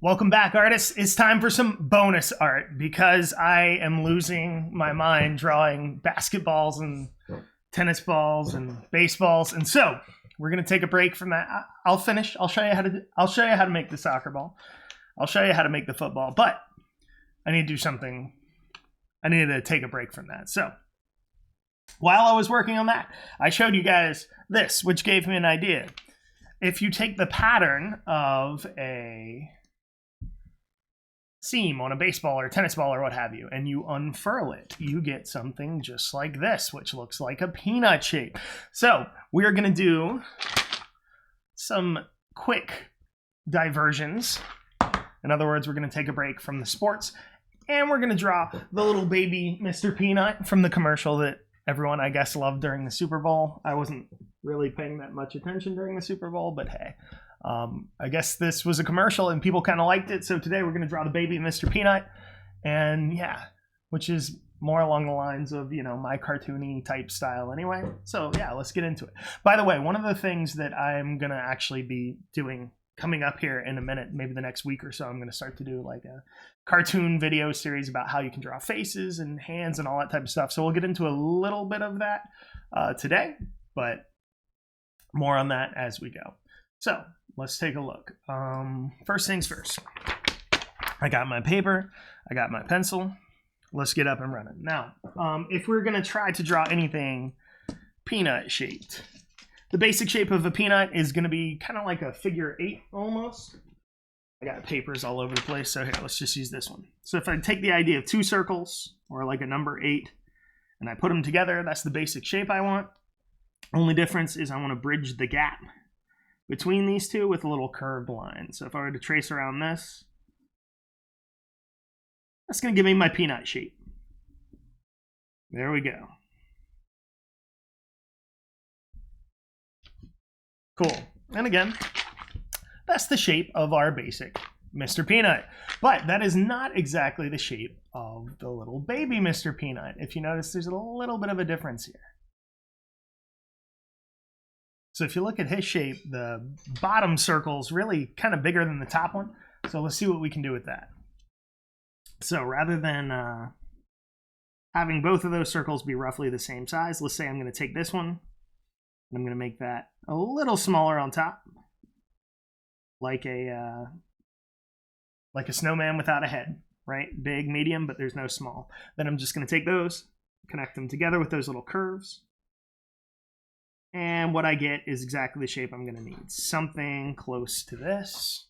Welcome back, artists. It's time for some bonus art because I am losing my mind drawing basketballs and tennis balls and baseballs, and so we're gonna take a break from that. I'll finish. I'll show you how to make the soccer ball. I'll show you how to make the football, but I need to do something. I needed to take a break from that. So while I was working on that, I showed you guys this, which gave me an idea. If you take the pattern of a seam on a baseball or a tennis ball or what have you, and you unfurl it, you get something just like this, which looks like a peanut shape. So we're going to do some quick diversions. In other words, we're going to take a break from the sports, and we're going to draw the little baby Mr. Peanut from the commercial that everyone, I guess, loved during the Super Bowl. I wasn't really paying that much attention during the Super Bowl, but hey. I guess this was a commercial and people kind of liked it. So today we're going to draw the baby Mr. Peanut. And yeah, which is more along the lines of, you know, my cartoony type style anyway. So yeah, let's get into it. By the way, one of the things that I'm going to actually be doing coming up here in a minute, maybe the next week or so, I'm going to start to do like a cartoon video series about how you can draw faces and hands and all that type of stuff. So we'll get into a little bit of that today, but more on that as we go. So let's take a look. First things first. I got my paper. I got my pencil. Let's get up and running. Now, if we're going to try to draw anything peanut shaped, the basic shape of a peanut is going to be kind of like a figure 8 almost. I got papers all over the place, so here, let's just use this one. So if I take the idea of 2 circles, or like a number 8, and I put them together, that's the basic shape I want. Only difference is I want to bridge the gap between these two with a little curved line. So if I were to trace around this, that's going to give me my peanut shape. There we go. Cool. And again, that's the shape of our basic Mr. Peanut. But that is not exactly the shape of the little baby Mr. Peanut. If you notice, there's a little bit of a difference here. So if you look at his shape, the bottom circle is really kind of bigger than the top one. So let's see what we can do with that. So rather than having both of those circles be roughly the same size, let's say I'm going to take this one, and I'm going to make that a little smaller on top, like a snowman without a head, right? Big, medium, but there's no small. Then I'm just going to take those, connect them together with those little curves. And what I get is exactly the shape I'm going to need. Something close to this.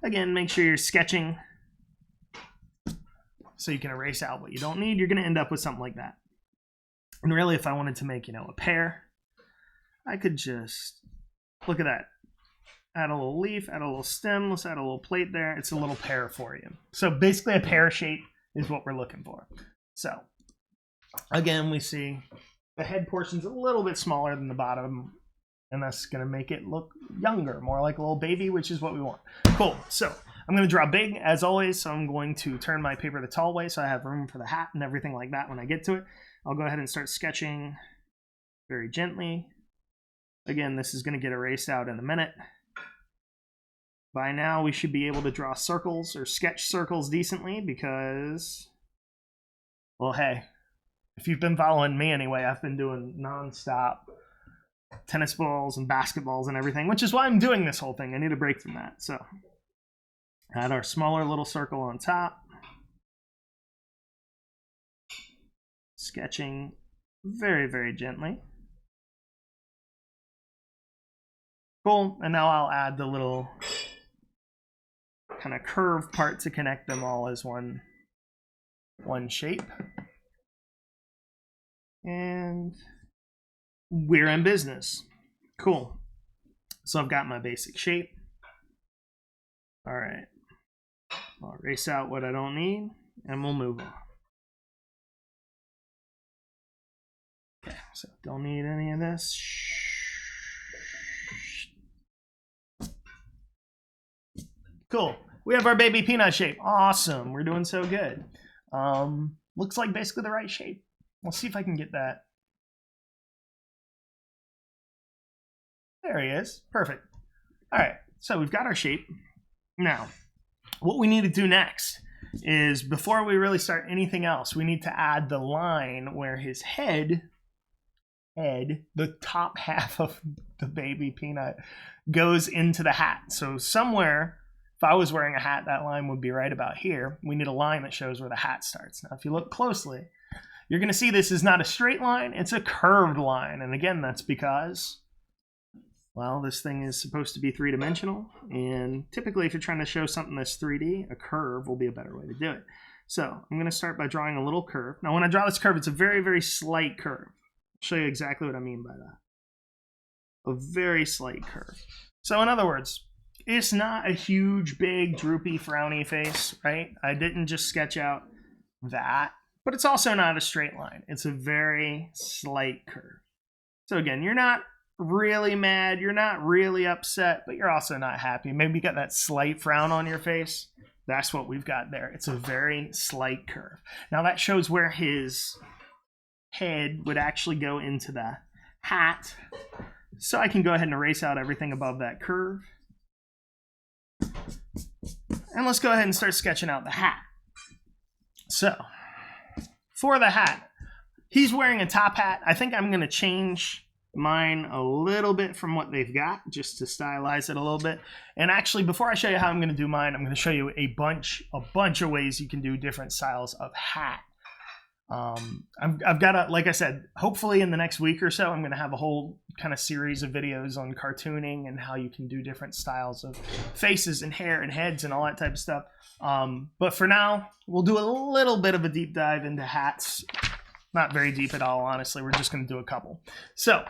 Again, make sure you're sketching so you can erase out what you don't need. You're going to end up with something like that. And really, if I wanted to make, a pear, I could just, look at that. Add a little leaf, add a little stem, let's add a little plate there. It's a little pear for you. So basically a pear shape is what we're looking for. So again, we see the head portion's a little bit smaller than the bottom, and that's going to make it look younger, more like a little baby, which is what we want. Cool. So I'm going to draw big, as always, so I'm going to turn my paper the tall way so I have room for the hat and everything like that when I get to it. I'll go ahead and start sketching very gently. Again, this is going to get erased out in a minute. By now, we should be able to draw circles or sketch circles decently because, well, hey, if you've been following me anyway, I've been doing non-stop tennis balls and basketballs and everything, which is why I'm doing this whole thing. I need a break from that. So add our smaller little circle on top. Sketching very, very gently. Cool. And now I'll add the little kind of curved part to connect them all as one shape. And we're in business. Cool. So I've got my basic shape. All right. I'll erase out what I don't need, and we'll move on. Okay, so don't need any of this. Cool. We have our baby peanut shape. Awesome. We're doing so good. Looks like basically the right shape. Let's see if I can get that. There he is. Perfect. All right. So we've got our shape. Now, what we need to do next is, before we really start anything else, we need to add the line where his head, the top half of the baby peanut, goes into the hat. So somewhere, if I was wearing a hat, that line would be right about here. We need a line that shows where the hat starts. Now, if you look closely, you're going to see this is not a straight line, it's a curved line. And again, that's because, well, this thing is supposed to be three-dimensional, and typically if you're trying to show something that's 3D, a curve will be a better way to do it. So I'm going to start by drawing a little curve. Now when I draw this curve, it's a very, very slight curve. I'll show you exactly what I mean by that. A very slight curve. So in other words, it's not a huge, big, droopy, frowny face, right? I didn't just sketch out that, but it's also not a straight line. It's a very slight curve. So again, you're not really mad, you're not really upset, but you're also not happy. Maybe you got that slight frown on your face. That's what we've got there. It's a very slight curve. Now that shows where his head would actually go into the hat. So I can go ahead and erase out everything above that curve. And let's go ahead and start sketching out the hat. So for the hat, he's wearing a top hat. I think I'm going to change mine a little bit from what they've got, just to stylize it a little bit. And actually, before I show you how I'm going to do mine, I'm going to show you a bunch of ways you can do different styles of hat. I've got like I said, hopefully in the next week or so, I'm going to have a whole kind of series of videos on cartooning and how you can do different styles of faces and hair and heads and all that type of stuff. But for now, we'll do a little bit of a deep dive into hats. Not very deep at all, honestly. We're just going to do a couple. So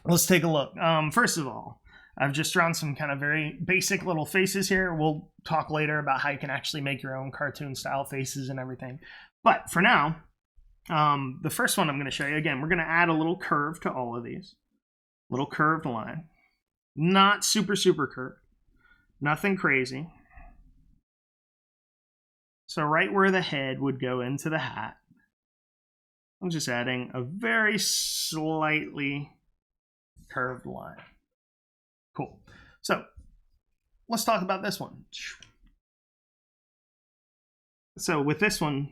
let's take a look. First of all, I've just drawn some kind of very basic little faces here. We'll talk later about how you can actually make your own cartoon style faces and everything. But for now, the first one I'm going to show you, again, we're going to add a little curve to all of these. Little curved line. Not super, super curved. Nothing crazy. So right where the head would go into the hat, I'm just adding a very slightly curved line. Cool. So let's talk about this one. So with this one,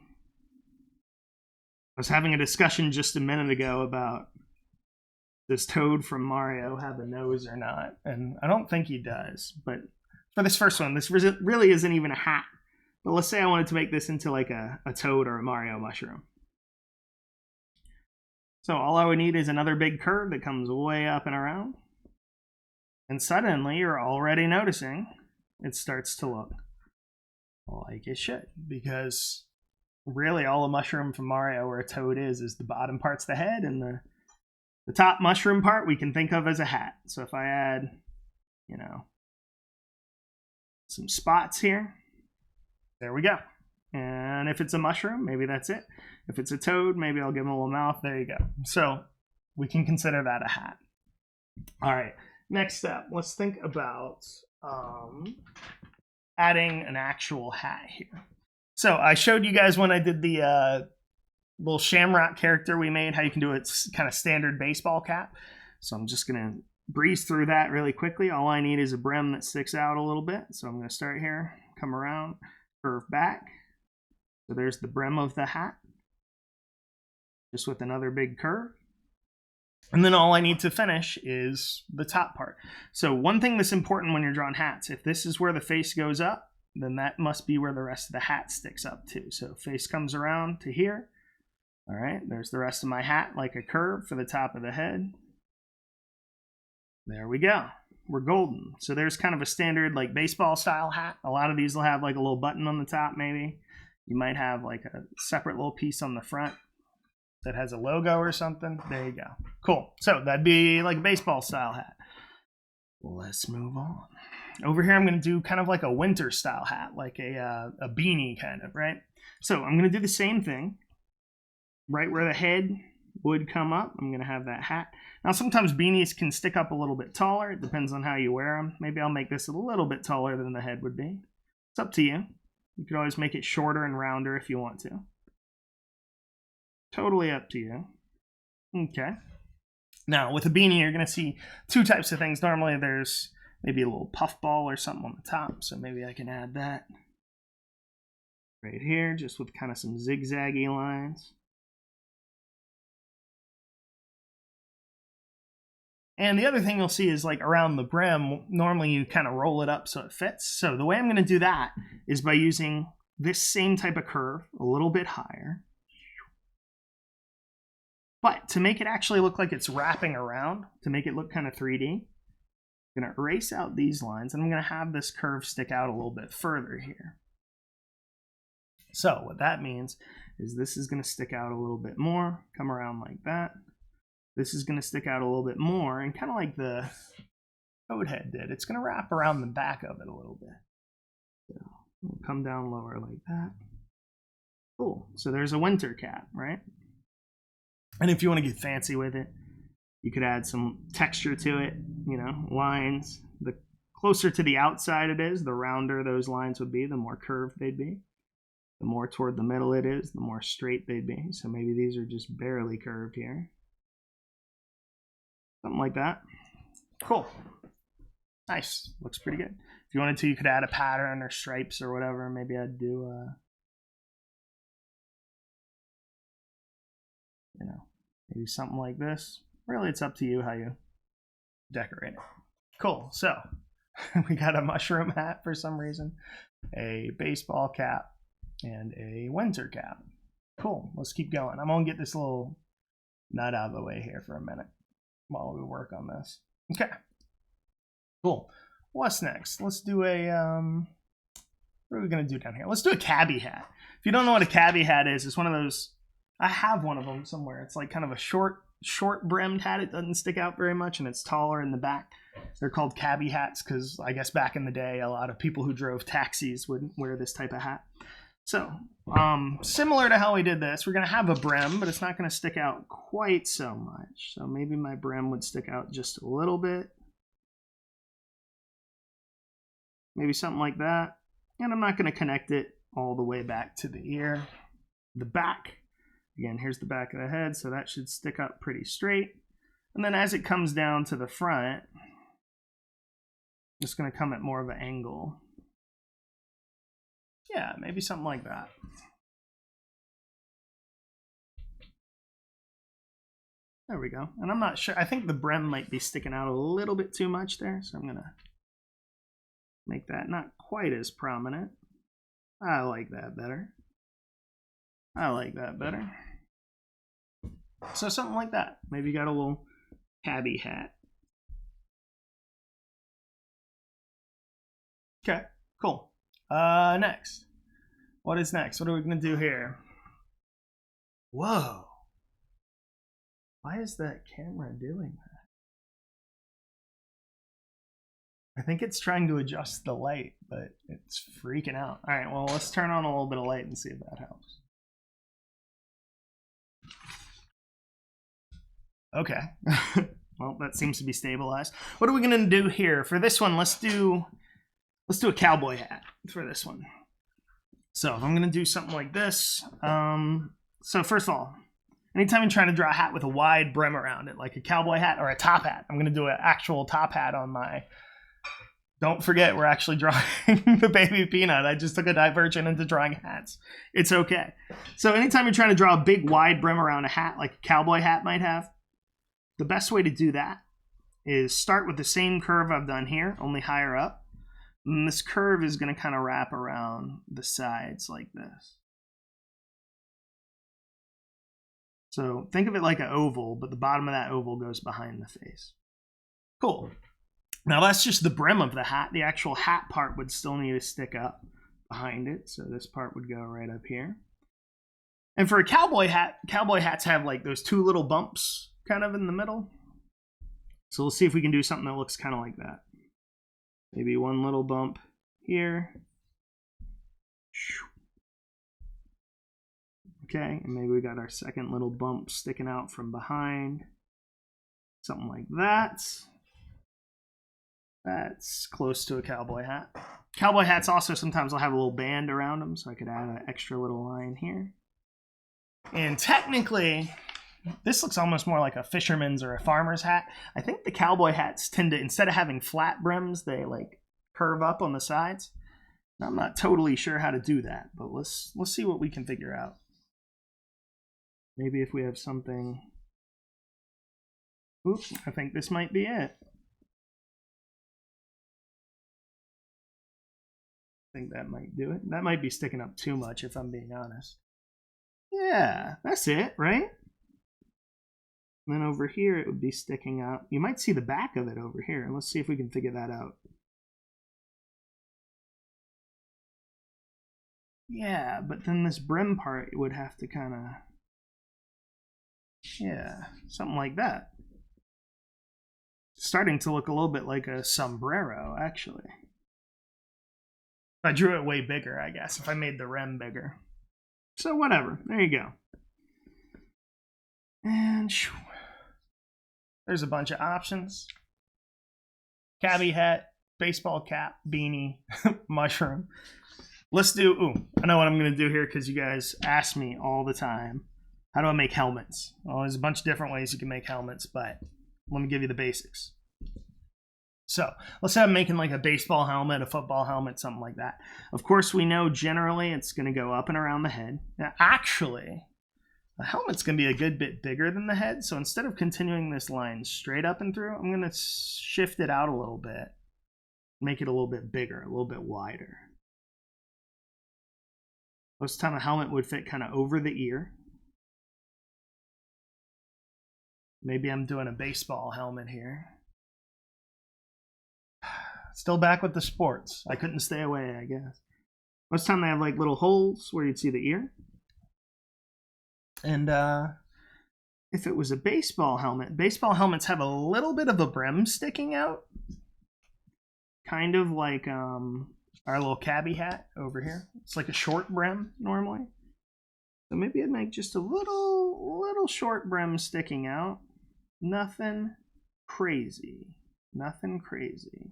I was having a discussion just a minute ago about does Toad from Mario have a nose or not? And I don't think he does. But for this first one, this really isn't even a hat. But let's say I wanted to make this into like a Toad or a Mario mushroom. So all I would need is another big curve that comes way up and around. And suddenly you're already noticing it starts to look like it should. Because really all a mushroom from Mario or a Toad is the bottom part's the head, and the top mushroom part we can think of as a hat. So if I add, you know, some spots here, there we go. And if it's a mushroom, maybe that's it. If it's a Toad, maybe I'll give him a little mouth. There you go. So we can consider that a hat. All right, next step. Let's think about adding an actual hat here. So I showed you guys when I did the little Shamrock character we made, how you can do a kind of standard baseball cap. So I'm just going to breeze through that really quickly. All I need is a brim that sticks out a little bit. So I'm going to start here, come around, curve back. So there's the brim of the hat, just with another big curve. And then all I need to finish is the top part. So one thing that's important when you're drawing hats, if this is where the face goes up, then that must be where the rest of the hat sticks up too. So face comes around to here. All right, there's the rest of my hat, like a curve for the top of the head. There we go. We're golden. So there's kind of a standard like baseball style hat. A lot of these will have like a little button on the top maybe. You might have like a separate little piece on the front that has a logo or something. There you go. Cool. So that'd be like a baseball style hat. Let's move on. Over here, I'm going to do kind of like a winter style hat, like a beanie kind of, right? So I'm going to do the same thing. Right where the head would come up, I'm going to have that hat. Now, sometimes beanies can stick up a little bit taller. It depends on how you wear them. Maybe I'll make this a little bit taller than the head would be. It's up to you. You could always make it shorter and rounder if you want to. Totally up to you. Okay. Now, with a beanie, you're going to see two types of things. Normally, there's maybe a little puff ball or something on the top. So maybe I can add that. right here, just with kind of some zigzaggy lines. And the other thing you'll see is like around the brim, normally you kind of roll it up so it fits. So the way I'm going to do that is by using this same type of curve, a little bit higher. But to make it actually look like it's wrapping around, to make it look kind of 3D, I'm going to erase out these lines, and I'm going to have this curve stick out a little bit further here. So what that means is this is going to stick out a little bit more, come around like that. This is going to stick out a little bit more, and kind of like the coat head did, it's going to wrap around the back of it a little bit. So we'll come down lower like that. Cool. So there's a winter cap, right? And if you want to get fancy with it, you could add some texture to it, you know, lines. The closer to the outside it is, the rounder those lines would be, the more curved they'd be. The more toward the middle it is, the more straight they'd be. So maybe these are just barely curved here. Something like that. Cool. Nice. Looks pretty good. If you wanted to, you could add a pattern or stripes or whatever. Maybe I'd do, you know, maybe something like this. Really, it's up to you how you decorate it. Cool. So we got a mushroom hat for some reason, a baseball cap, and a winter cap. Cool. Let's keep going. I'm going to get this little nut out of the way here for a minute while we work on this. Okay. Cool. What's next? Let's do a, what are we going to do down here? Let's do a cabbie hat. If you don't know what a cabbie hat is, it's one of those, I have one of them somewhere. It's like kind of a short brimmed hat. It doesn't stick out very much, and it's taller in the back. They're called cabbie hats because I guess back in the day, a lot of people who drove taxis would wear this type of hat. So, similar to how we did this, we're going to have a brim, but it's not going to stick out quite so much. So maybe my brim would stick out just a little bit. Maybe something like that. And I'm not going to connect it all the way back to the ear. The back, again, here's the back of the head, so that should stick up pretty straight. And then as it comes down to the front, it's going to come at more of an angle. Yeah, maybe something like that. There we go. And I'm not sure. I think the brim might be sticking out a little bit too much there, so I'm going to make that not quite as prominent. I like that better. I like that better. So something like that. Maybe you got a little cabbie hat. Okay, cool. Next. What is next? What are we going to do here? Whoa. Why is that camera doing that? I think it's trying to adjust the light, but it's freaking out. All right, well, let's turn on a little bit of light and see if that helps. Okay. Well, that seems to be stabilized. What are we going to do here? For this one, let's do a cowboy hat for this one. So if I'm going to do something like this, so first of all, anytime you're trying to draw a hat with a wide brim around it, like a cowboy hat or a top hat, I'm going to do an actual top hat on my... Don't forget, we're actually drawing the baby peanut. I just took a diversion into drawing hats. It's okay. So anytime you're trying to draw a big wide brim around a hat, like a cowboy hat might have, the best way to do that is start with the same curve I've done here, only higher up. And this curve is going to kind of wrap around the sides like this. So think of it like an oval, but the bottom of that oval goes behind the face. Cool. Now that's just the brim of the hat. The actual hat part would still need to stick up behind it. So this part would go right up here. And for a cowboy hat, cowboy hats have like those two little bumps kind of in the middle. So we'll see if we can do something that looks kind of like that. Maybe one little bump here. Okay, and maybe we got our second little bump sticking out from behind. Something like that. That's close to a cowboy hat. Cowboy hats also sometimes will have a little band around them, so I could add an extra little line here. And technically, this looks almost more like a fisherman's or a farmer's hat. I think the cowboy hats tend to, instead of having flat brims, they like curve up on the sides. I'm not totally sure how to do that, but let's see what we can figure out. Maybe if we have something. Oops, I think this might be it. I think that might do it. That might be sticking up too much if I'm being honest. Yeah, that's it, right? And then over here it would be sticking up. You might see the back of it over here. And let's see if we can figure that out. Yeah, but then this brim part would have to kind of, yeah, something like that. It's starting to look a little bit like a sombrero, actually. If I drew it way bigger, I guess, if I made the rim bigger. So whatever, there you go. And there's a bunch of options. Cabbie hat, baseball cap, beanie, mushroom. Let's do, I know what I'm going to do here because you guys ask me all the time. How do I make helmets? Well, there's a bunch of different ways you can make helmets, but let me give you the basics. So let's say I'm making like a baseball helmet, a football helmet, something like that. Of course, we know generally it's going to go up and around the head. Now, actually, the helmet's going to be a good bit bigger than the head. So instead of continuing this line straight up and through, I'm going to shift it out a little bit, make it a little bit bigger, a little bit wider. Most of the time a helmet would fit kind of over the ear. Maybe I'm doing a baseball helmet here. Still back with the sports. I couldn't stay away, I guess. Most of the time they have like little holes where you'd see the ear. And if it was a baseball helmets have a little bit of a brim sticking out. Kind of like our little cabbie hat over here. It's like a short brim normally. So maybe I'd make just a little short brim sticking out. Nothing crazy. Nothing crazy.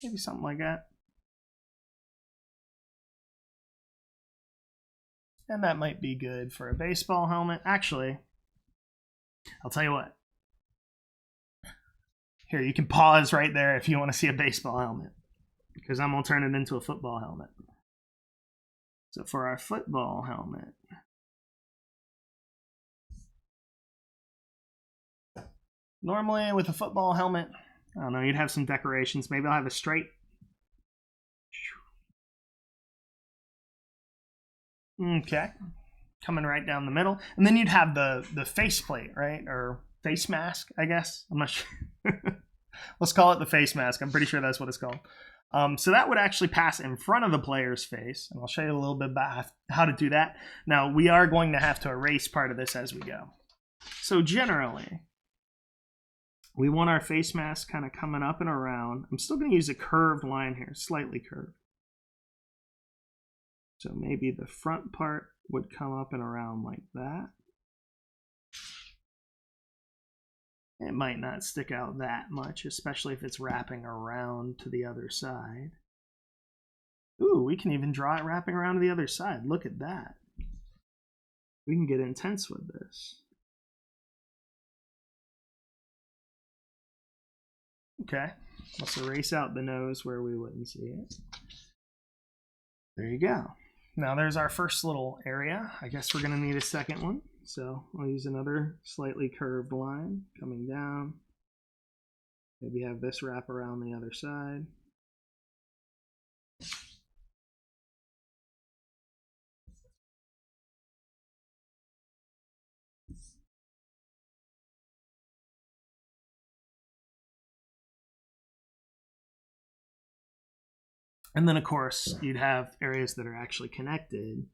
Maybe something like that. And that might be good for a baseball helmet. Actually, I'll tell you what. Here, you can pause right there if you want to see a baseball helmet, because I'm going to turn it into a football helmet. So for our football helmet, normally with a football helmet, I don't know, you'd have some decorations. Maybe I'll have a straight. Okay. Coming right down the middle. And then you'd have the face plate, right? Or face mask, I guess. I'm not sure. Let's call it the face mask. I'm pretty sure that's what it's called. So that would actually pass in front of the player's face. And I'll show you a little bit about how to do that. Now, we are going to have to erase part of this as we go. So generally, we want our face mask kind of coming up and around. I'm still going to use a curved line here, slightly curved. So maybe the front part would come up and around like that. It might not stick out that much, especially if it's wrapping around to the other side. Ooh, we can even draw it wrapping around to the other side. Look at that. We can get intense with this. Okay, let's erase out the nose where we wouldn't see it. There you go. Now there's our first little area. I guess we're going to need a second one. So I'll use another slightly curved line coming down. Maybe have this wrap around the other side. And then, of course, you'd have areas that are actually connected.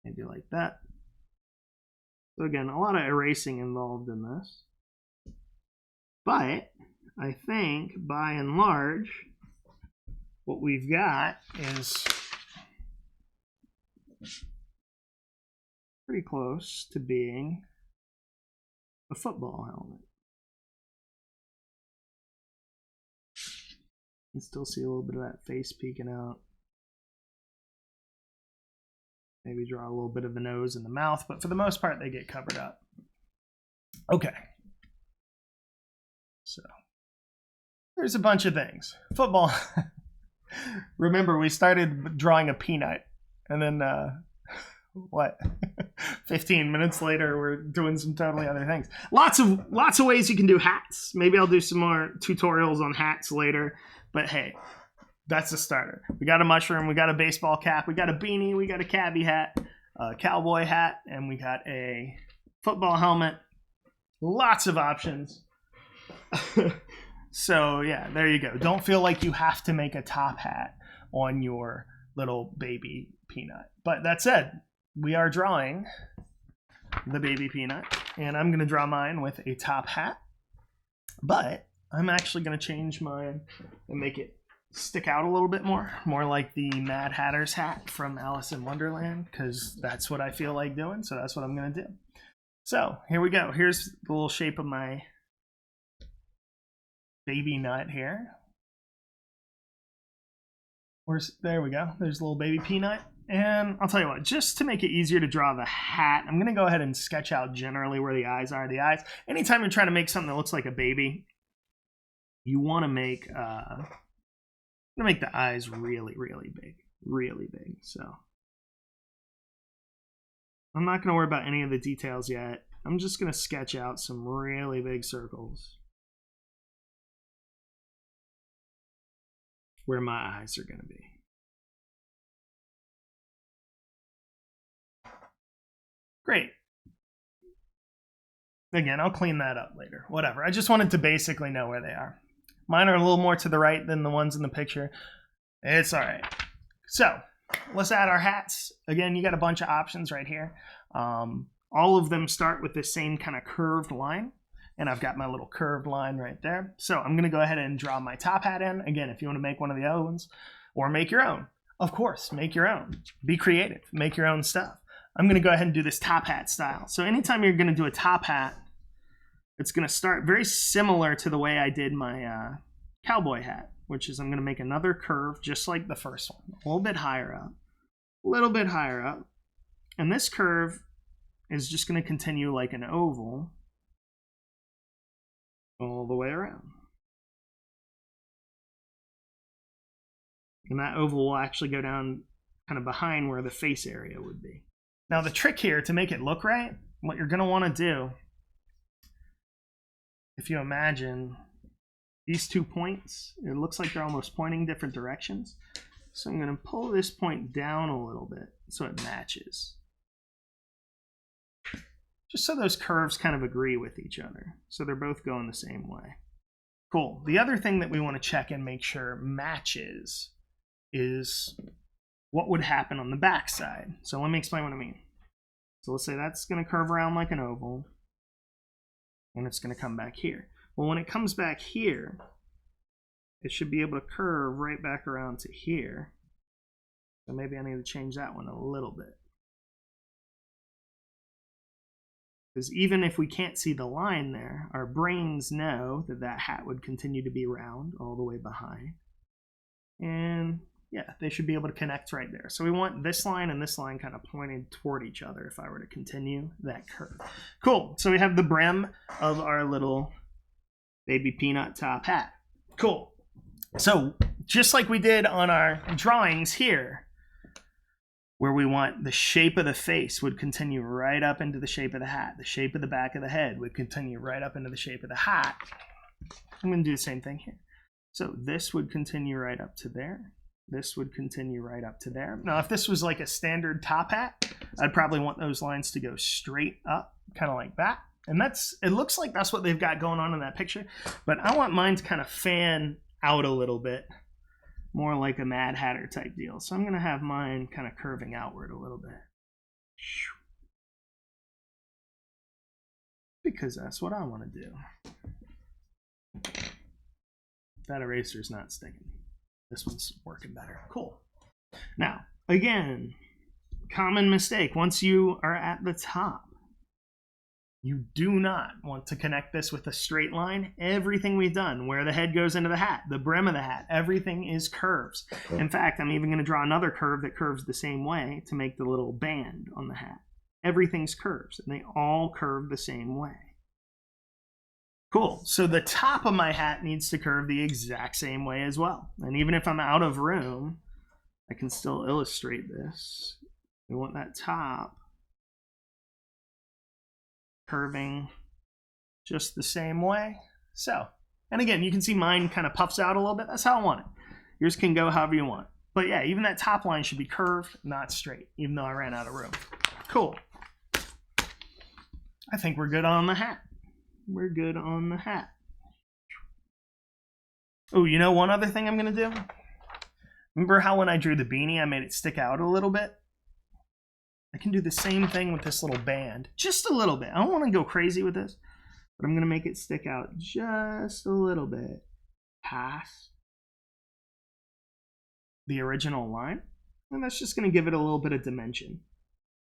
Maybe like that. So again, a lot of erasing involved in this. But I think, by and large, what we've got is pretty close to being a football helmet. You can still see a little bit of that face peeking out. Maybe draw a little bit of the nose and the mouth, but for the most part, they get covered up. Okay. So there's a bunch of things. Football. Remember, we started drawing a peanut, and then what? 15 minutes later, we're doing some totally other things. Lots of ways you can do hats. Maybe I'll do some more tutorials on hats later. But hey, that's a starter. We got a mushroom, we got a baseball cap, we got a beanie, we got a cabbie hat, a cowboy hat, and we got a football helmet. Lots of options. So yeah, there you go. Don't feel like you have to make a top hat on your little baby peanut. But that said, we are drawing the baby peanut, and I'm going to draw mine with a top hat. But I'm actually going to change mine and make it stick out a little bit more like the Mad Hatter's hat from Alice in Wonderland, because that's what I feel like doing, so that's what I'm going to do. So here we go. Here's the little shape of my baby nut here. There we go. There's a little baby peanut. And I'll tell you what, just to make it easier to draw the hat, I'm going to go ahead and sketch out generally where the eyes are. The eyes, anytime you're trying to make something that looks like a baby, you want to make the eyes really, really big. Really big. So I'm not going to worry about any of the details yet. I'm just going to sketch out some really big circles where my eyes are going to be. Great. Again, I'll clean that up later. Whatever. I just wanted to basically know where they are. Mine are a little more to the right than the ones in the picture. It's all right. So let's add our hats. Again, you got a bunch of options right here. All of them start with the same kind of curved line. And I've got my little curved line right there. So I'm going to go ahead and draw my top hat in. Again, if you want to make one of the other ones, or make your own. Of course, make your own. Be creative. Make your own stuff. I'm going to go ahead and do this top hat style. So anytime you're going to do a top hat, it's going to start very similar to the way I did my cowboy hat, which is I'm going to make another curve just like the first one, a little bit higher up. And this curve is just going to continue like an oval all the way around. And that oval will actually go down kind of behind where the face area would be. Now the trick here, to make it look right, what you're going to want to do, if you imagine these 2 points, it looks like they're almost pointing different directions. So I'm going to pull this point down a little bit so it matches. Just so those curves kind of agree with each other. So they're both going the same way. Cool. The other thing that we want to check and make sure matches is what would happen on the back side. So let me explain what I mean. So let's say that's going to curve around like an oval, and it's going to come back here. Well, when it comes back here, it should be able to curve right back around to here. So maybe I need to change that one a little bit. Because even if we can't see the line there, our brains know that that hat would continue to be round all the way behind. And yeah, they should be able to connect right there. So we want this line and this line kind of pointed toward each other if I were to continue that curve. Cool. So we have the brim of our little baby peanut top hat. Cool. So just like we did on our drawings here, where we want the shape of the face would continue right up into the shape of the hat. The shape of the back of the head would continue right up into the shape of the hat. I'm going to do the same thing here. So this would continue right up to there. This would continue right up to there. Now, if this was like a standard top hat, I'd probably want those lines to go straight up, kind of like that. And it looks like that's what they've got going on in that picture. But I want mine to kind of fan out a little bit, more like a Mad Hatter type deal. So I'm going to have mine kind of curving outward a little bit. Because that's what I want to do. That eraser's not sticking. This one's working better. Cool. Now, again, common mistake. Once you are at the top, You do not want to connect this with a straight line. Everything we've done, where the head goes into the hat, the brim of the hat, everything is curves. In fact, I'm even going to draw another curve that curves the same way to make the little band on the hat. Everything's curves, and they all curve the same way. Cool. So the top of my hat needs to curve the exact same way as well. And even if I'm out of room, I can still illustrate this. We want that top curving just the same way. So, and again, you can see mine kind of puffs out a little bit. That's how I want it. Yours can go however you want. But yeah, even that top line should be curved, not straight, even though I ran out of room. Cool. I think we're good on the hat. We're good on the hat. Oh, you know one other thing I'm going to do? Remember how when I drew the beanie, I made it stick out a little bit? I can do the same thing with this little band. Just a little bit. I don't want to go crazy with this, but I'm going to make it stick out just a little bit past the original line. And that's just going to give it a little bit of dimension.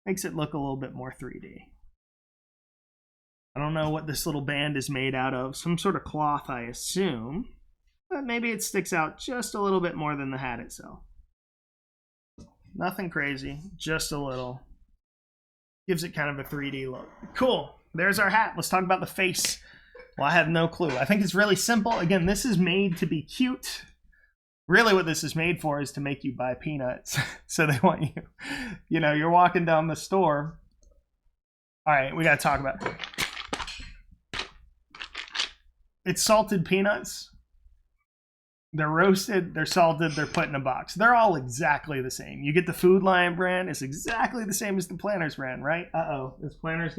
Makes it look a little bit more 3D. I don't know what this little band is made out of. Some sort of cloth, I assume. But maybe it sticks out just a little bit more than the hat itself. Nothing crazy, just a little. Gives it kind of a 3D look. Cool. There's our hat. Let's talk about the face. Well, I have no clue. I think it's really simple. Again, this is made to be cute. Really what this is made for is to make you buy peanuts. So they want you, you know, you're walking down the store. All right, we got to talk about it. It's salted peanuts. They're roasted, they're salted, they're put in a box. They're all exactly the same. You get the Food Lion brand, it's exactly the same as the Planters brand, right? Uh-oh, Planters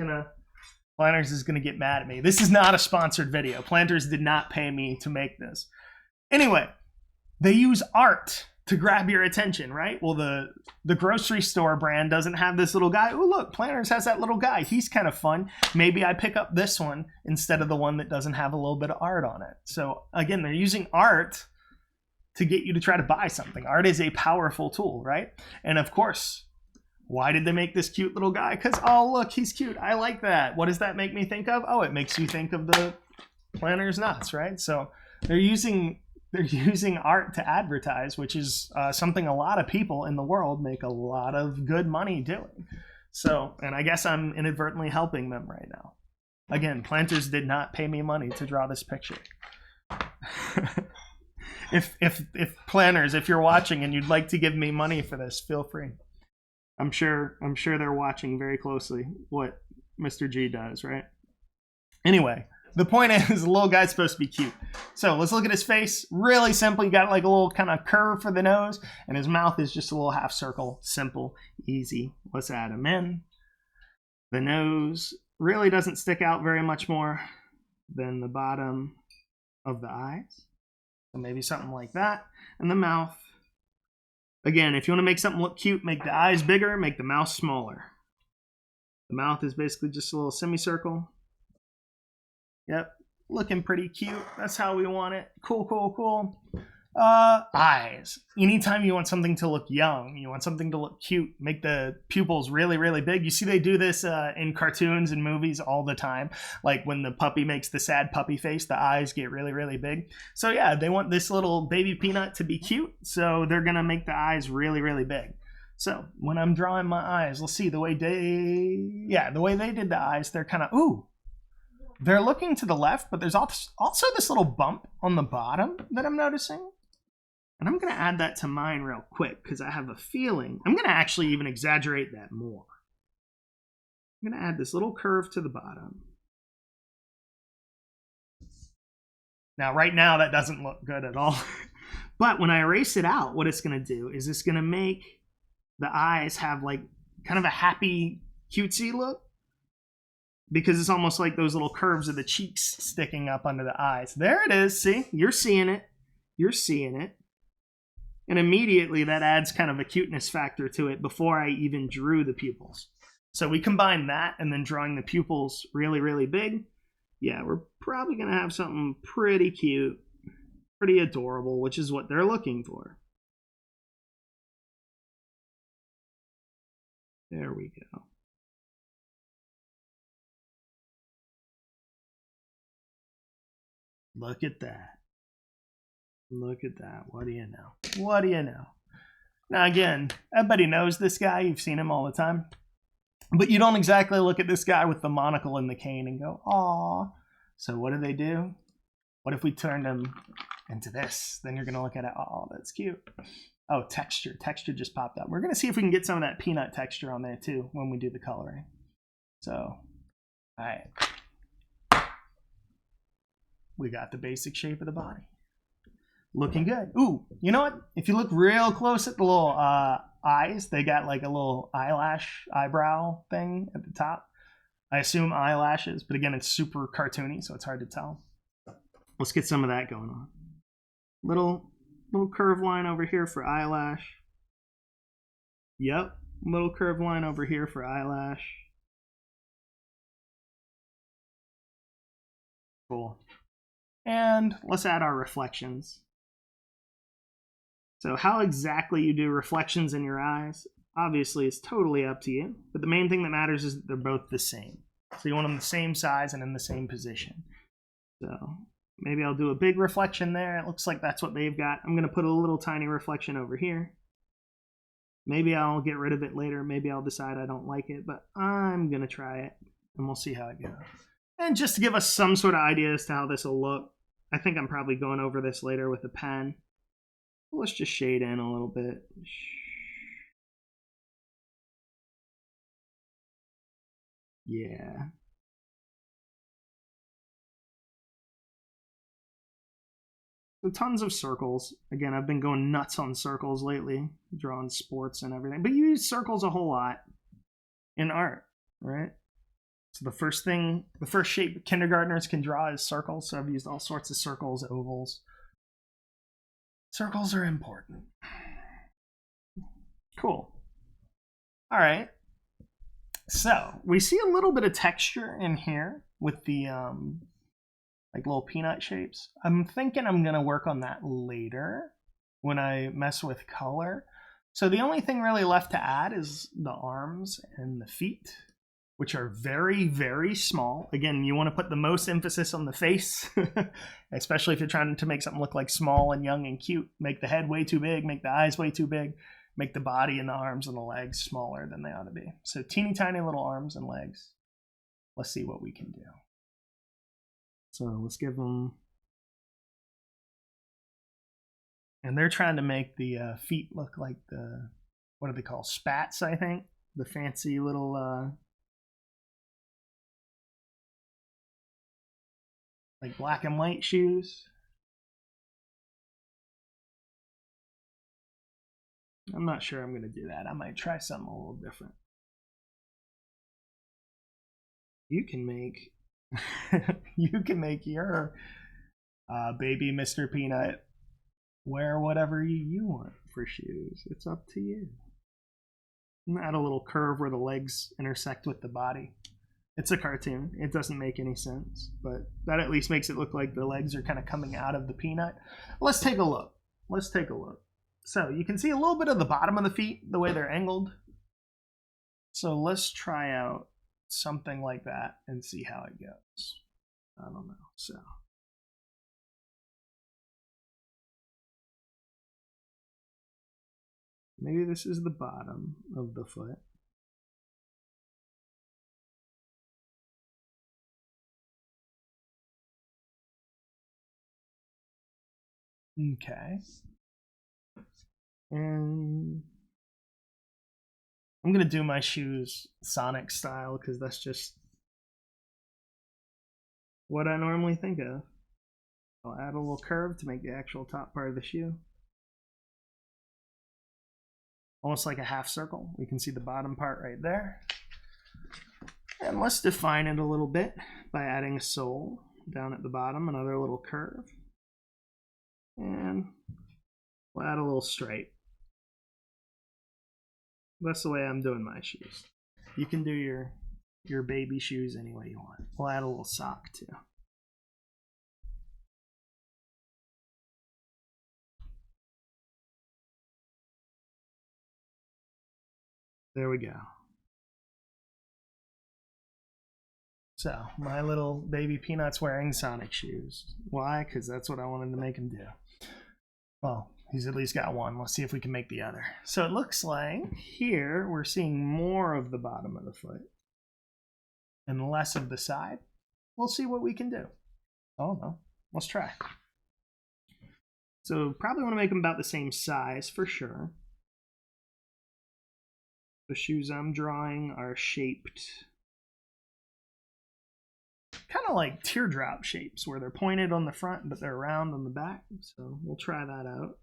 is gonna get mad at me. This is not a sponsored video. Planters did not pay me to make this. Anyway, they use art to grab your attention, right? Well, the grocery store brand doesn't have this little guy. Oh, look, Planters has that little guy. He's kind of fun. Maybe I pick up this one instead of the one that doesn't have a little bit of art on it. So again, they're using art to get you to try to buy something. Art is a powerful tool, right? And of course, why did they make this cute little guy? Because, oh, look, he's cute. I like that. What does that make me think of? Oh, it makes you think of the Planters nuts, right? So they're using art to advertise, which is something a lot of people in the world make a lot of good money doing. So, and I guess I'm inadvertently helping them right now. Again, Planters did not pay me money to draw this picture. If Planters, if you're watching and you'd like to give me money for this, feel free. I'm sure they're watching very closely what Mr. G does, right? Anyway, the point is the little guy's supposed to be cute. So let's look at his face. Really simple. You got like a little kind of curve for the nose, and his mouth is just a little half circle. Simple, easy. Let's add him in. The nose really doesn't stick out very much more than the bottom of the eyes. So maybe something like that. And the mouth. Again, if you want to make something look cute, make the eyes bigger, make the mouth smaller. The mouth is basically just a little semicircle. Yep, looking pretty cute. That's how we want it. Cool, cool, cool. Eyes. Anytime you want something to look young, you want something to look cute, make the pupils really, really big. You see they do this in cartoons and movies all the time. Like when the puppy makes the sad puppy face, the eyes get really, really big. So yeah, they want this little baby peanut to be cute, so they're going to make the eyes really, really big. So when I'm drawing my eyes, let's see the way they did the eyes, they're kind of, ooh. They're looking to the left, but there's also this little bump on the bottom that I'm noticing. And I'm going to add that to mine real quick because I have a feeling. I'm going to actually even exaggerate that more. I'm going to add this little curve to the bottom. Now, right now, that doesn't look good at all. But when I erase it out, what it's going to do is it's going to make the eyes have like kind of a happy, cutesy look. Because it's almost like those little curves of the cheeks sticking up under the eyes. There it is. See? You're seeing it. You're seeing it. And immediately that adds kind of a cuteness factor to it before I even drew the pupils. So we combine that and then drawing the pupils really, really big. Yeah, we're probably going to have something pretty cute, pretty adorable, which is what they're looking for. There we go. Look at that. Look at that. What do you know? What do you know? Now, again, everybody knows this guy. You've seen him all the time. But you don't exactly look at this guy with the monocle and the cane and go, aw. So what do? What if we turned him into this? Then you're going to look at it, oh, that's cute. Oh, texture. Texture just popped up. We're going to see if we can get some of that peanut texture on there, too, when we do the coloring. So, all right. We got the basic shape of the body. Looking good. Ooh, you know what? If you look real close at the little eyes, they got like a little eyebrow thing at the top. I assume eyelashes, but again, it's super cartoony, so it's hard to tell. Let's get some of that going on. Little curved line over here for eyelash. Yep, little curved line over here for eyelash. Cool. And let's add our reflections. So how exactly you do reflections in your eyes, obviously, is totally up to you. But the main thing that matters is that they're both the same. So you want them the same size and in the same position. So maybe I'll do a big reflection there. It looks like that's what they've got. I'm going to put a little tiny reflection over here. Maybe I'll get rid of it later. Maybe I'll decide I don't like it. But I'm going to try it, and we'll see how it goes. And just to give us some sort of idea as to how this will look, I think I'm probably going over this later with a pen. Let's just shade in a little bit. Yeah. So tons of circles. Again, I've been going nuts on circles lately, drawing sports and everything. But you use circles a whole lot in art, right? So the first shape kindergartners can draw is circles. So I've used all sorts of circles, ovals. Circles are important. Cool. All right. So we see a little bit of texture in here with the like little peanut shapes. I'm thinking I'm going to work on that later when I mess with color. So the only thing really left to add is the arms and the feet, which are very, very small. Again, you want to put the most emphasis on the face, especially if you're trying to make something look like small and young and cute. Make the head way too big, make the eyes way too big, make the body and the arms and the legs smaller than they ought to be. So teeny tiny little arms and legs. Let's see what we can do. So let's give them... And they're trying to make the feet look like the, what do they call, spats, I think? The fancy little... like black and white shoes. I'm not sure I'm going to do that. I might try something a little different. You can make your baby Mr. Peanut wear whatever you want for shoes. It's up to you. Add a little curve where the legs intersect with the body. It's a cartoon. It doesn't make any sense, but that at least makes it look like the legs are kind of coming out of the peanut. Let's take a look. So you can see a little bit of the bottom of the feet, the way they're angled. So let's try out something like that and see how it goes. I don't know. So maybe this is the bottom of the foot. Okay. And I'm going to do my shoes Sonic style because that's just what I normally think of. I'll add a little curve to make the actual top part of the shoe. Almost like a half circle. We can see the bottom part right there. And let's define it a little bit by adding a sole down at the bottom, another little curve. And we'll add a little stripe. That's the way I'm doing my shoes. You can do your baby shoes any way you want. We'll add a little sock too. There we go. So, my little baby Peanut's wearing Sonic shoes. Why? Because that's what I wanted to make him do. Well, he's at least got one. Let's see if we can make the other. So it looks like here we're seeing more of the bottom of the foot and less of the side. We'll see what we can do. Oh, no. Let's try. So probably want to make them about the same size for sure. The shoes I'm drawing are shaped kind of like teardrop shapes where they're pointed on the front but they're round on the back. So we'll try that out.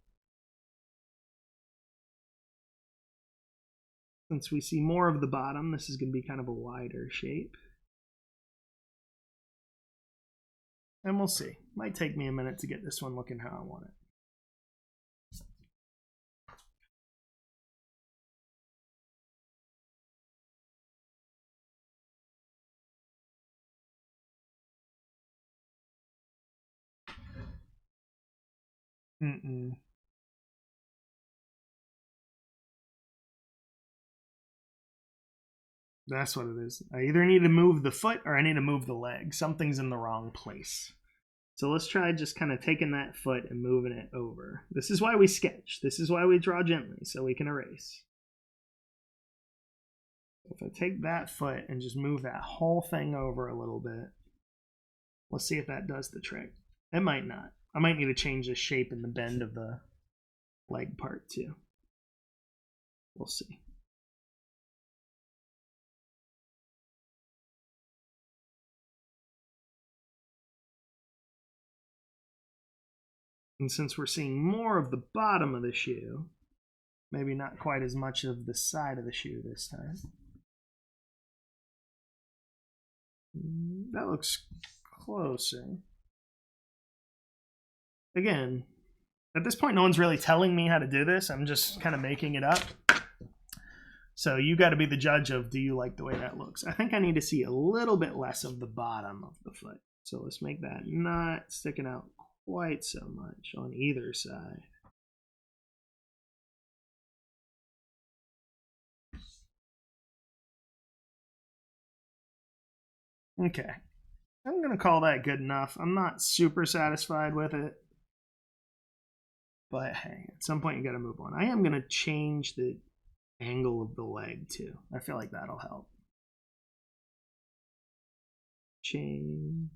Since we see more of the bottom, this is going to be kind of a wider shape. And we'll see. Might take me a minute to get this one looking how I want it. That's what it is. I either need to move the foot or I need to move the leg. Something's in the wrong place. So let's try just kind of taking that foot and moving it over. This is why we sketch. This is why we draw gently, so we can erase. If I take that foot and just move that whole thing over a little bit, let's see if that does the trick. It might not. I might need to change the shape and the bend of the leg part too. We'll see. And since we're seeing more of the bottom of the shoe, maybe not quite as much of the side of the shoe this time. That looks closer. Again, at this point, no one's really telling me how to do this. I'm just kind of making it up. So you got to be the judge of, do you like the way that looks? I think I need to see a little bit less of the bottom of the foot. So let's make that not sticking out quite so much on either side. Okay, I'm going to call that good enough. I'm not super satisfied with it. But hey, at some point you got to move on. I am going to change the angle of the leg too. I feel like that'll help. Change.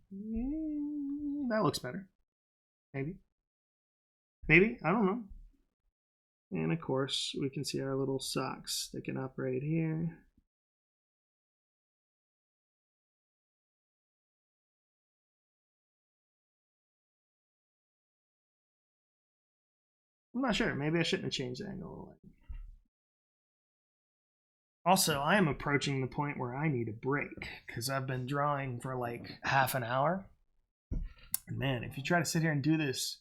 That looks better. Maybe. Maybe. I don't know. And of course, we can see our little socks sticking up right here. I'm not sure. Maybe I shouldn't have changed the angle of the leg. Also, I am approaching the point where I need a break because I've been drawing for like half an hour. And man, if you try to sit here and do this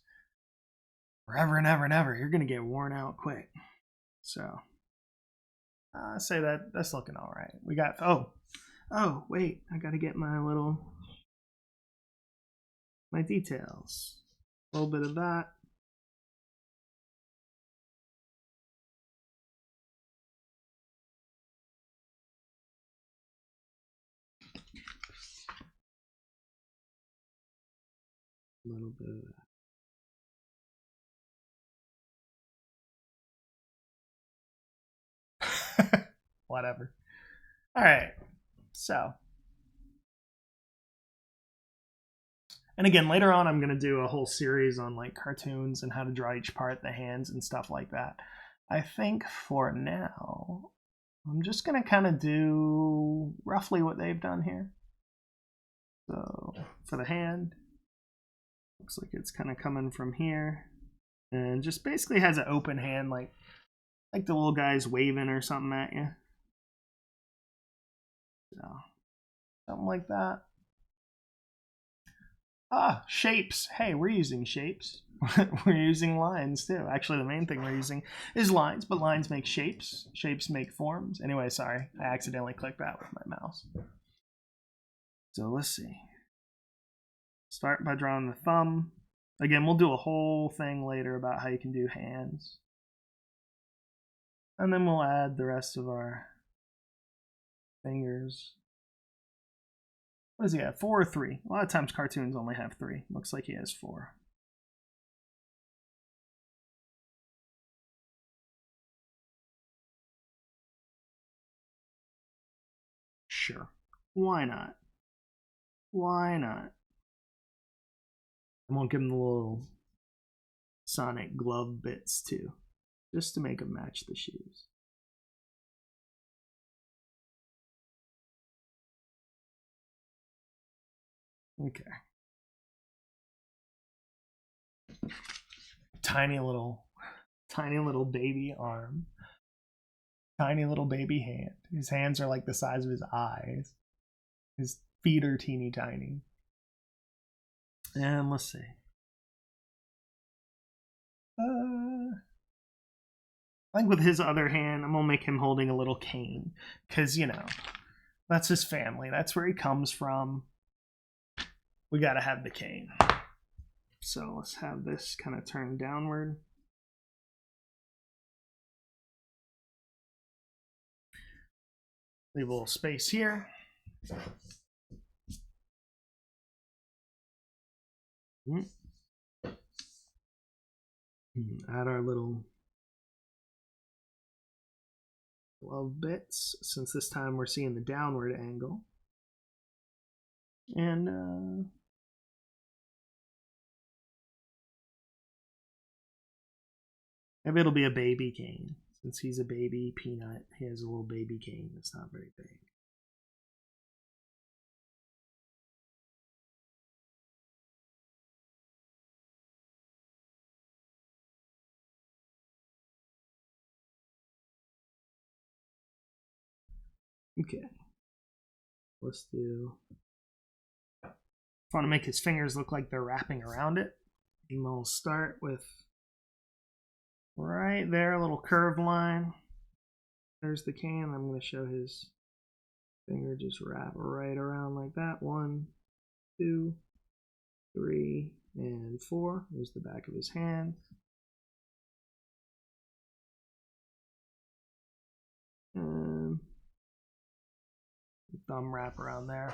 forever and ever and ever, you're going to get worn out quick. So, I say that's looking all right. We got, oh, wait, I got to get my details. A little bit of that. A little bit of that. Whatever. All right. So. And again, later on, I'm going to do a whole series on like cartoons and how to draw each part, the hands and stuff like that. I think for now, I'm just going to kind of do roughly what they've done here. So for the hand, looks like it's kind of coming from here and just basically has an open hand like the little guy's waving or something at you. So something like that. Ah, shapes. Hey, we're using shapes. We're using lines too. Actually, the main thing we're using is lines, but lines make shapes. Shapes make forms. Anyway, sorry. I accidentally clicked that with my mouse. So let's see. Start by drawing the thumb. Again, we'll do a whole thing later about how you can do hands. And then we'll add the rest of our fingers. What does he have? 4 or 3? A lot of times cartoons only have 3. Looks like he has 4. Sure. Why not? Why not? I won't give him the little Sonic glove bits too, just to make them match the shoes. Okay. Tiny little baby arm. Tiny little baby hand. His hands are like the size of his eyes. His feet are teeny tiny. And let's see. I think with his other hand, I'm gonna make him holding a little cane. Because, you know, that's his family. That's where he comes from. We gotta have the cane. So let's have this kind of turned downward. Leave a little space here. Add our little glove bits, since this time we're seeing the downward angle. And maybe it'll be a baby cane. Since he's a baby peanut, he has a little baby cane that's not very big. Okay. Let's do... I want to make his fingers look like they're wrapping around it. And we'll start with right there, a little curved line. There's the cane. I'm going to show his finger just wrap right around like that. 1, 2, 3, and 4. There's the back of his hand. And thumb wrap around there.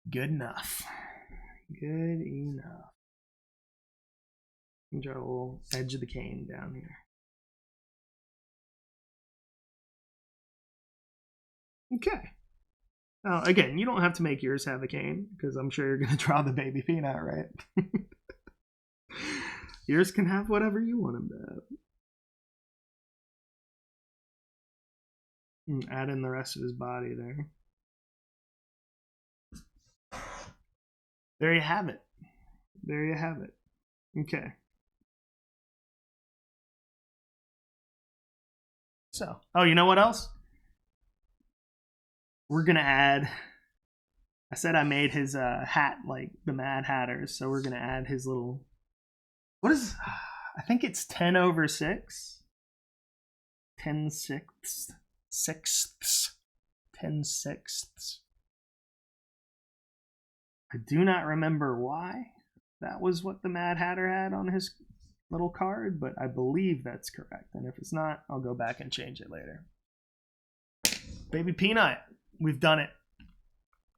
Good enough. Good enough. And draw a little edge of the cane down here. Okay. Now, again, you don't have to make yours have a cane, because I'm sure you're going to draw the baby peanut, right? Yours can have whatever you want them to have. And add in the rest of his body there. There you have it. There you have it. Okay. So, oh, you know what else? We're going to add, I said I made his hat like the Mad Hatters, so we're going to add his little, what is, I think it's 10 over 6. 10 sixths. 10 sixths. I do not remember why that was what the Mad Hatter had on his little card, but I believe that's correct. And if it's not, I'll go back and change it later. Baby Peanut, we've done it.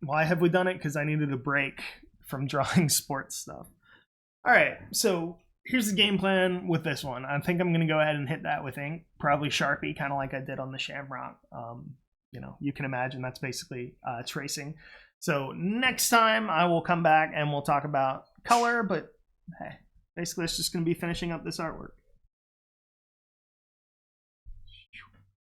Why have we done it? Because I needed a break from drawing sports stuff. All right, so here's the game plan with this one. I think I'm going to go ahead and hit that with ink, probably Sharpie, kind of like I did on the Shamrock. You know, you can imagine that's basically tracing. So next time I will come back and we'll talk about color, but hey, basically it's just going to be finishing up this artwork.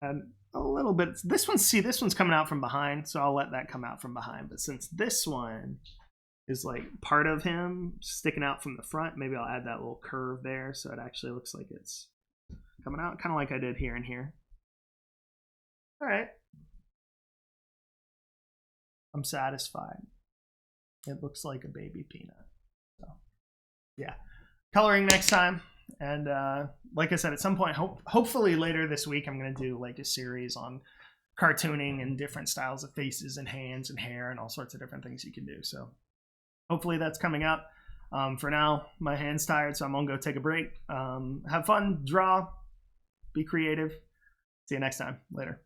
And a little bit, this one's coming out from behind, so I'll let that come out from behind. But since this one is like part of him sticking out from the front, maybe I'll add that little curve there so it actually looks like it's coming out, kind of like I did here and here. All right. I'm satisfied. It looks like a baby peanut. So, yeah. Coloring next time. And like I said, at some point, hopefully later this week, I'm going to do like a series on cartooning and different styles of faces and hands and hair and all sorts of different things you can do. So hopefully that's coming up. For now, my hand's tired, so I'm going to go take a break. Have fun, draw, be creative. See you next time. Later.